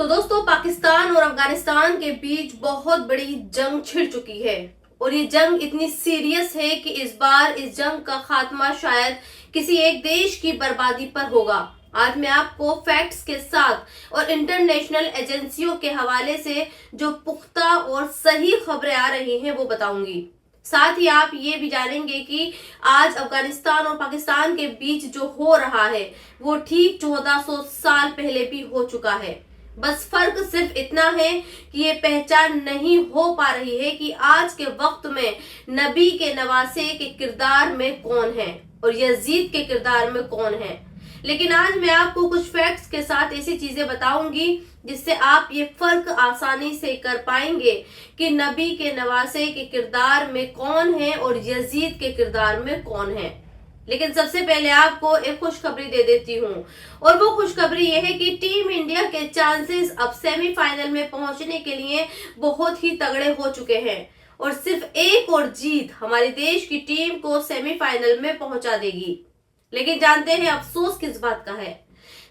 तो दोस्तों, पाकिस्तान और अफगानिस्तान के बीच बहुत बड़ी जंग छिड़ चुकी है और ये जंग इतनी सीरियस है कि इस बार इस जंग का खात्मा शायद किसी एक देश की बर्बादी पर होगा। आज मैं आपको फैक्ट्स के साथ और इंटरनेशनल एजेंसियों के हवाले से जो पुख्ता और सही खबरें आ रही हैं वो बताऊंगी। साथ ही आप ये भी जानेंगे कि आज अफगानिस्तान और पाकिस्तान के बीच जो हो रहा है वो ठीक 1400 साल पहले भी हो चुका है। बस फर्क सिर्फ इतना है कि ये पहचान नहीं हो पा रही है कि आज के वक्त में नबी के नवासे के किरदार में कौन है और यजीद के किरदार में कौन है। लेकिन आज मैं आपको कुछ फैक्ट्स के साथ ऐसी चीजें बताऊंगी जिससे आप ये फर्क आसानी से कर पाएंगे कि नबी के नवासे के किरदार में कौन है और यजीद के किरदार में कौन है। लेकिन सबसे पहले आपको एक खुशखबरी दे देती हूँ और वो खुशखबरी ये है कि टीम इंडिया के चांसेस अब सेमीफाइनल में पहुंचने के लिए बहुत ही तगड़े हो चुके हैं और सिर्फ एक और जीत हमारे देश की टीम को सेमीफाइनल में पहुंचा देगी। लेकिन जानते हैं अफसोस किस बात का है?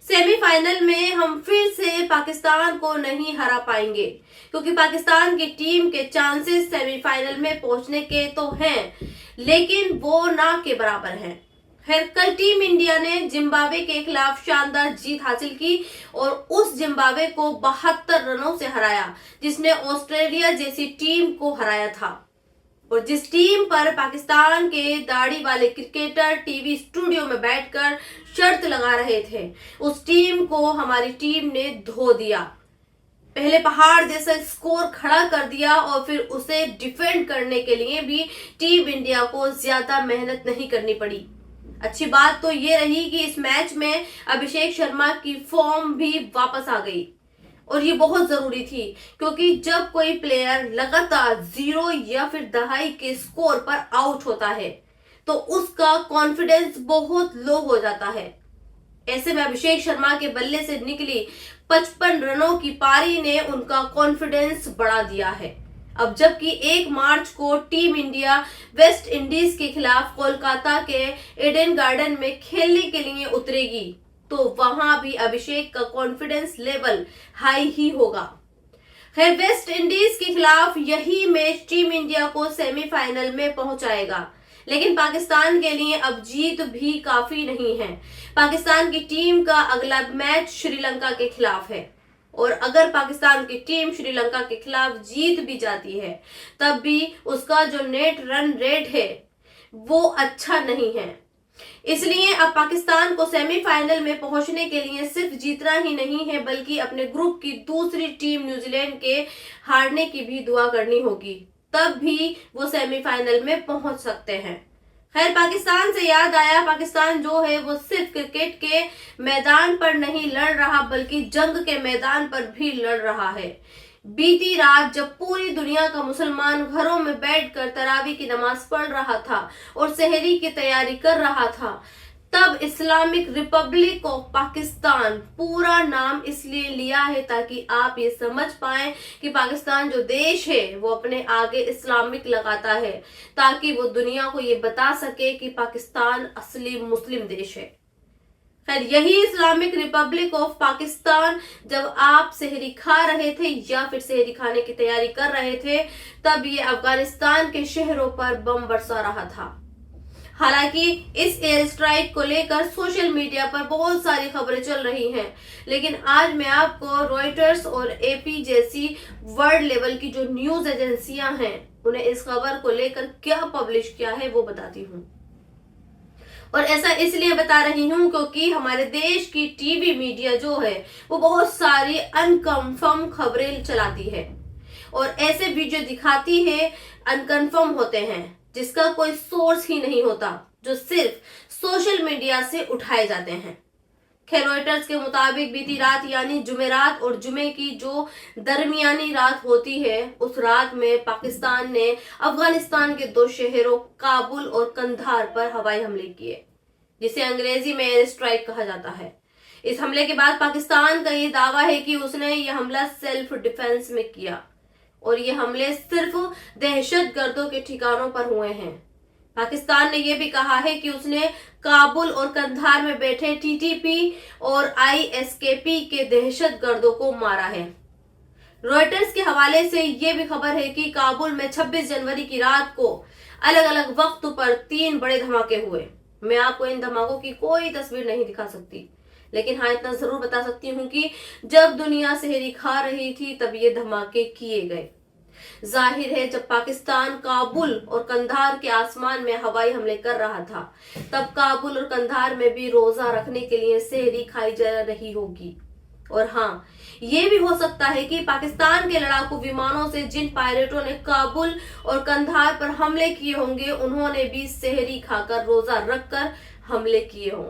सेमीफाइनल में हम फिर से पाकिस्तान को नहीं हरा पाएंगे क्योंकि पाकिस्तान की टीम के चांसेस सेमीफाइनल में पहुंचने के तो हैं लेकिन वो ना के बराबर हैं। खैर, कल टीम इंडिया ने जिम्बाब्वे के खिलाफ शानदार जीत हासिल की और उस जिम्बाब्वे को 72 रनों से हराया जिसने ऑस्ट्रेलिया जैसी टीम को हराया था। और जिस टीम पर पाकिस्तान के दाढ़ी वाले क्रिकेटर टीवी स्टूडियो में बैठकर शर्त लगा रहे थे, उस टीम को हमारी टीम ने धो दिया। पहले पहाड़ जैसा स्कोर खड़ा कर दिया और फिर उसे डिफेंड करने के लिए भी टीम इंडिया को ज्यादा मेहनत नहीं करनी पड़ी। अच्छी बात तो ये रही कि इस मैच में अभिषेक शर्मा की फॉर्म भी वापस आ गई और ये बहुत जरूरी थी क्योंकि जब कोई प्लेयर लगातार 0 या फिर दहाई के स्कोर पर आउट होता है तो उसका कॉन्फिडेंस बहुत लो हो जाता है। ऐसे में अभिषेक शर्मा के बल्ले से निकली 55 रनों की पारी ने उनका कॉन्फिडेंस बढ़ा दिया है। अब जबकि 1 मार्च को टीम इंडिया वेस्ट इंडीज के खिलाफ कोलकाता के ईडन गार्डन में खेलने के लिए उतरेगी तो वहां भी अभिषेक का कॉन्फिडेंस लेवल हाई ही होगा। खैर, वेस्ट इंडीज के खिलाफ यही मैच टीम इंडिया को सेमीफाइनल में पहुंचाएगा लेकिन पाकिस्तान के लिए अब जीत भी काफी नहीं है। पाकिस्तान की टीम का अगला मैच श्रीलंका के खिलाफ है और अगर पाकिस्तान की टीम श्रीलंका के खिलाफ जीत भी जाती है तब भी उसका जो नेट रन रेट है वो अच्छा नहीं है। इसलिए अब पाकिस्तान को सेमीफाइनल में पहुंचने के लिए सिर्फ जीतना ही नहीं है बल्कि अपने ग्रुप की दूसरी टीम न्यूजीलैंड के हारने की भी दुआ करनी होगी, तब भी वो सेमीफाइनल में पहुंच सकते हैं। खैर, पाकिस्तान से याद आया, पाकिस्तान जो है वो सिर्फ क्रिकेट के मैदान पर नहीं लड़ रहा बल्कि जंग के मैदान पर भी लड़ रहा है। बीती रात जब पूरी दुनिया का मुसलमान घरों में बैठकर तरावी की नमाज पढ़ रहा था और सहरी की तैयारी कर रहा था तब इस्लामिक रिपब्लिक ऑफ पाकिस्तान पूरा नाम इसलिए लिया है ताकि आप ये समझ पाएं कि पाकिस्तान जो देश है वो अपने आगे इस्लामिक लगाता है ताकि वो दुनिया को ये बता सके कि पाकिस्तान असली मुस्लिम देश है। खैर, यही इस्लामिक रिपब्लिक ऑफ पाकिस्तान जब आप सहरी खा रहे थे या फिर सहरी खाने की तैयारी कर रहे थे तब ये अफगानिस्तान के शहरों पर बम बरसा रहा था। हालांकि इस एयर स्ट्राइक को लेकर सोशल मीडिया पर बहुत सारी खबरें चल रही हैं लेकिन आज मैं आपको रॉयटर्स और एपी जैसी वर्ल्ड लेवल की जो न्यूज एजेंसियां हैं उन्हें इस खबर को लेकर क्या पब्लिश किया है वो बताती हूँ। और ऐसा इसलिए बता रही हूँ क्योंकि हमारे देश की टीवी मीडिया जो है वो बहुत सारी अनकंफर्म खबरें चलाती है और ऐसे वीडियो दिखाती है अनकंफर्म होते हैं जिसका कोई सोर्स ही नहीं होता, जो सिर्फ सोशल मीडिया से उठाए जाते हैं। खैर, रॉयटर्स के मुताबिक बीती रात यानी जुमेरात और जुमे की जो दरमियानी रात होती है उस रात में पाकिस्तान ने अफगानिस्तान के 2 शहरों काबुल और कंधार पर हवाई हमले किए जिसे अंग्रेजी में एयर स्ट्राइक कहा जाता है। इस हमले के बाद पाकिस्तान का ये दावा है कि उसने ये हमला सेल्फ डिफेंस में किया और ये हमले सिर्फ दहशतगर्दों के ठिकानों पर हुए हैं। पाकिस्तान ने यह भी कहा है कि उसने काबुल और कंधार में बैठे टीटीपी और आईएसकेपी के दहशतगर्दों को मारा है। रॉयटर्स के हवाले से यह भी खबर है कि काबुल में 26 जनवरी की रात को अलग अलग वक्त पर 3 बड़े धमाके हुए। मैं आपको इन धमाकों की कोई तस्वीर नहीं दिखा सकती, लेकिन हाँ इतना जरूर बता सकती हूँ कि जब दुनिया सहरी खा रही थी तब ये धमाके किए गए। जाहिर है जब पाकिस्तान काबुल और कंधार के आसमान में हवाई हमले कर रहा था तब काबुल और कंधार में भी रोजा रखने के लिए सहरी खाई जा रही होगी। और हाँ ये भी हो सकता है कि पाकिस्तान के लड़ाकू विमानों से जिन पायलटों ने काबुल और कंधार पर हमले किए होंगे उन्होंने भी सहरी खाकर रोजा रखकर हमले किए हों।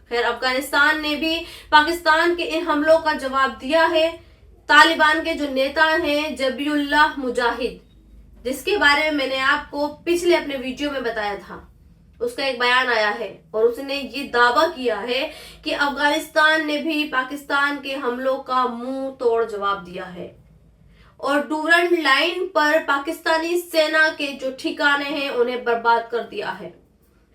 खैर अफगानिस्तान ने भी पाकिस्तान के इन हमलों का जवाब दिया है। तालिबान के जो नेता हैं जबीउल्लाह मुजाहिद, जिसके बारे में मैंने आपको पिछले अपने वीडियो में बताया था, उसका एक बयान आया है और उसने ये दावा किया है कि अफगानिस्तान ने भी पाकिस्तान के हमलों का मुंह तोड़ जवाब दिया है और डूरंड लाइन पर पाकिस्तानी सेना के जो ठिकाने हैं उन्हें बर्बाद कर दिया है।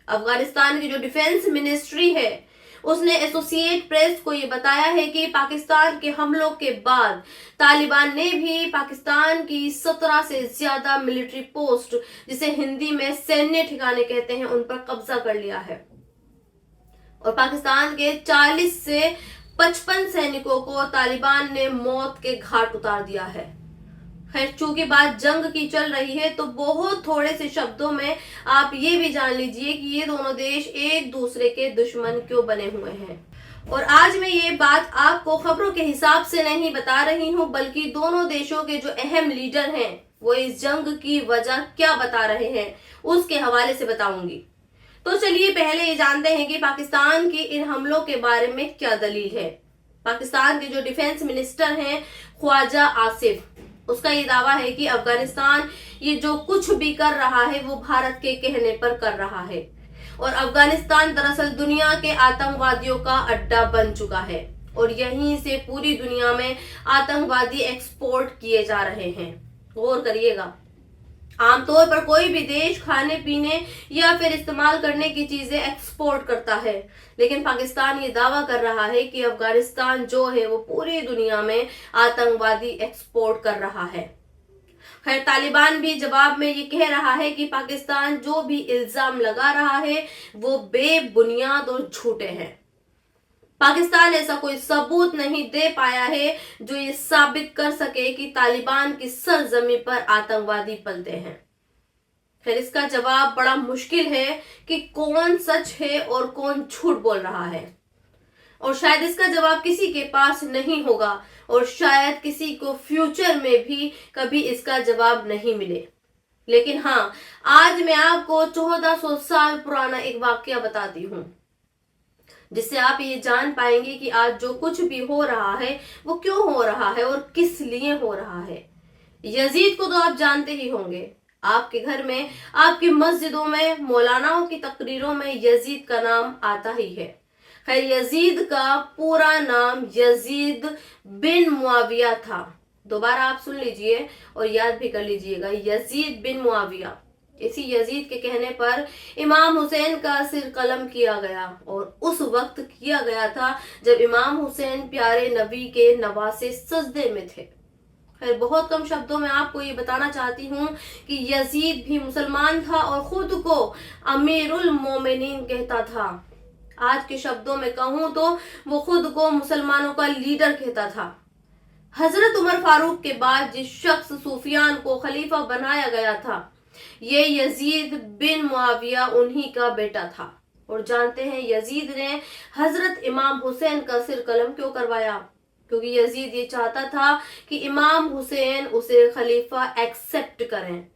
अफगानिस्तान की जो डिफेंस मिनिस्ट्री है उसने एसोसिएट प्रेस को ये बताया है कि पाकिस्तान के हमलों के बाद तालिबान ने भी पाकिस्तान की 17 से ज्यादा मिलिट्री पोस्ट, जिसे हिंदी में सैन्य ठिकाने कहते हैं, उन पर कब्जा कर लिया है और पाकिस्तान के 40 से 55 सैनिकों को तालिबान ने मौत के घाट उतार दिया है। खैर चूंकि बात जंग की चल रही है तो बहुत थोड़े से शब्दों में आप ये भी जान लीजिए कि ये दोनों देश एक दूसरे के दुश्मन क्यों बने हुए हैं। और आज मैं ये बात आपको खबरों के हिसाब से नहीं बता रही हूँ, बल्कि दोनों देशों के जो अहम लीडर हैं वो इस जंग की वजह क्या बता रहे हैं उसके हवाले से बताऊंगी। तो चलिए पहले ये जानते हैं कि पाकिस्तान के इन हमलों के बारे में क्या दलील है। पाकिस्तान के जो डिफेंस मिनिस्टर हैं ख्वाजा आसिफ, उसका ये दावा है कि अफगानिस्तान ये जो कुछ भी कर रहा है वो भारत के कहने पर कर रहा है और अफगानिस्तान दरअसल दुनिया के आतंकवादियों का अड्डा बन चुका है और यहीं से पूरी दुनिया में आतंकवादी एक्सपोर्ट किए जा रहे हैं। गौर करिएगा, आमतौर पर कोई भी देश खाने पीने या फिर इस्तेमाल करने की चीजें एक्सपोर्ट करता है, लेकिन पाकिस्तान ये दावा कर रहा है कि अफगानिस्तान जो है वो पूरी दुनिया में आतंकवादी एक्सपोर्ट कर रहा है। खैर तालिबान भी जवाब में ये कह रहा है कि पाकिस्तान जो भी इल्जाम लगा रहा है वो बेबुनियाद और झूठे हैं। पाकिस्तान ऐसा कोई सबूत नहीं दे पाया है जो ये साबित कर सके कि तालिबान की सरजमी पर आतंकवादी पलते हैं। फिर इसका जवाब बड़ा मुश्किल है कि कौन सच है और कौन झूठ बोल रहा है, और शायद इसका जवाब किसी के पास नहीं होगा और शायद किसी को फ्यूचर में भी कभी इसका जवाब नहीं मिले। लेकिन हाँ, आज मैं आपको 1400 साल पुराना एक वाकया बताती हूँ जिससे आप ये जान पाएंगे कि आज जो कुछ भी हो रहा है वो क्यों हो रहा है और किस लिए हो रहा है। यजीद को तो आप जानते ही होंगे, आपके घर में, आपकी मस्जिदों में, मौलानाओं की तकरीरों में यजीद का नाम आता ही है। खैर यजीद का पूरा नाम यजीद बिन मुआविया था। दोबारा आप सुन लीजिए और याद भी कर लीजिएगा, यजीद बिन मुआविया। इसी यजीद के कहने पर इमाम हुसैन का सिर कलम किया गया और उस वक्त किया गया था जब इमाम हुसैन प्यारे नबी के नवासे सजदे में थे। खैर बहुत कम शब्दों में आपको ये बताना चाहती हूँ कि यजीद भी मुसलमान था और खुद को अमीरुल मोमिनीन कहता था। आज के शब्दों में कहूँ तो वो खुद को मुसलमानों का लीडर कहता था। हजरत उमर फारूक के बाद जिस शख्स सुफियान को खलीफा बनाया गया था ये यजीद बिन मुआविया उन्हीं का बेटा था। और जानते हैं यजीद ने हजरत इमाम हुसैन का सिर कलम क्यों करवाया? क्योंकि यजीद ये चाहता था कि इमाम हुसैन उसे खलीफा एक्सेप्ट करें,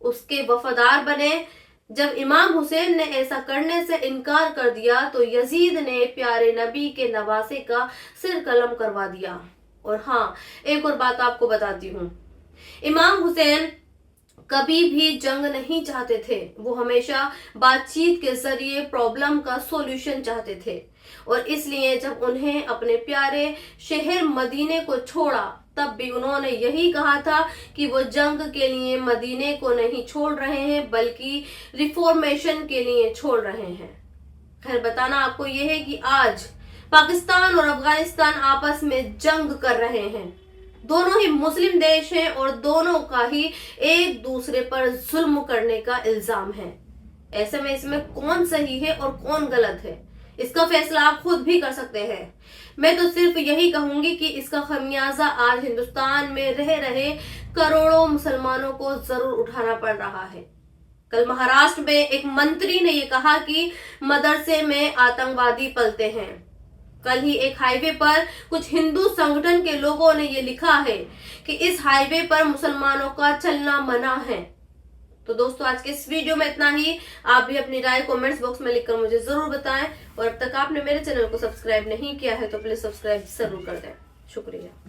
उसके वफादार बने। जब इमाम हुसैन ने ऐसा करने से इनकार कर दिया तो यजीद ने प्यारे नबी के नवासे का सिर कलम करवा दिया। और हाँ, एक और बात आपको बताती हूँ, इमाम हुसैन कभी भी जंग नहीं चाहते थे, वो हमेशा बातचीत के जरिए प्रॉब्लम का सॉल्यूशन चाहते थे। और इसलिए जब उन्हें अपने प्यारे शहर मदीने को छोड़ा तब भी उन्होंने यही कहा था कि वो जंग के लिए मदीने को नहीं छोड़ रहे हैं बल्कि रिफॉर्मेशन के लिए छोड़ रहे हैं। खैर, बताना आपको यह है कि आज पाकिस्तान और अफगानिस्तान आपस में जंग कर रहे हैं। दोनों ही मुस्लिम देश हैं और दोनों का ही एक दूसरे पर जुल्म करने का इल्जाम है। ऐसे में इसमें कौन सही है और कौन गलत है, इसका फैसला आप खुद भी कर सकते हैं। मैं तो सिर्फ यही कहूंगी कि इसका खमियाजा आज हिंदुस्तान में रह रहे करोड़ों मुसलमानों को जरूर उठाना पड़ रहा है। कल महाराष्ट्र में एक मंत्री ने यह कहा कि मदरसे में आतंकवादी पलते हैं। कल ही एक हाईवे पर कुछ हिंदू संगठन के लोगों ने यह लिखा है कि इस हाईवे पर मुसलमानों का चलना मना है। तो दोस्तों, आज के इस वीडियो में इतना ही। आप भी अपनी राय कमेंट्स बॉक्स में लिखकर मुझे जरूर बताएं और अब तक आपने मेरे चैनल को सब्सक्राइब नहीं किया है तो प्लीज सब्सक्राइब जरूर कर दें। शुक्रिया।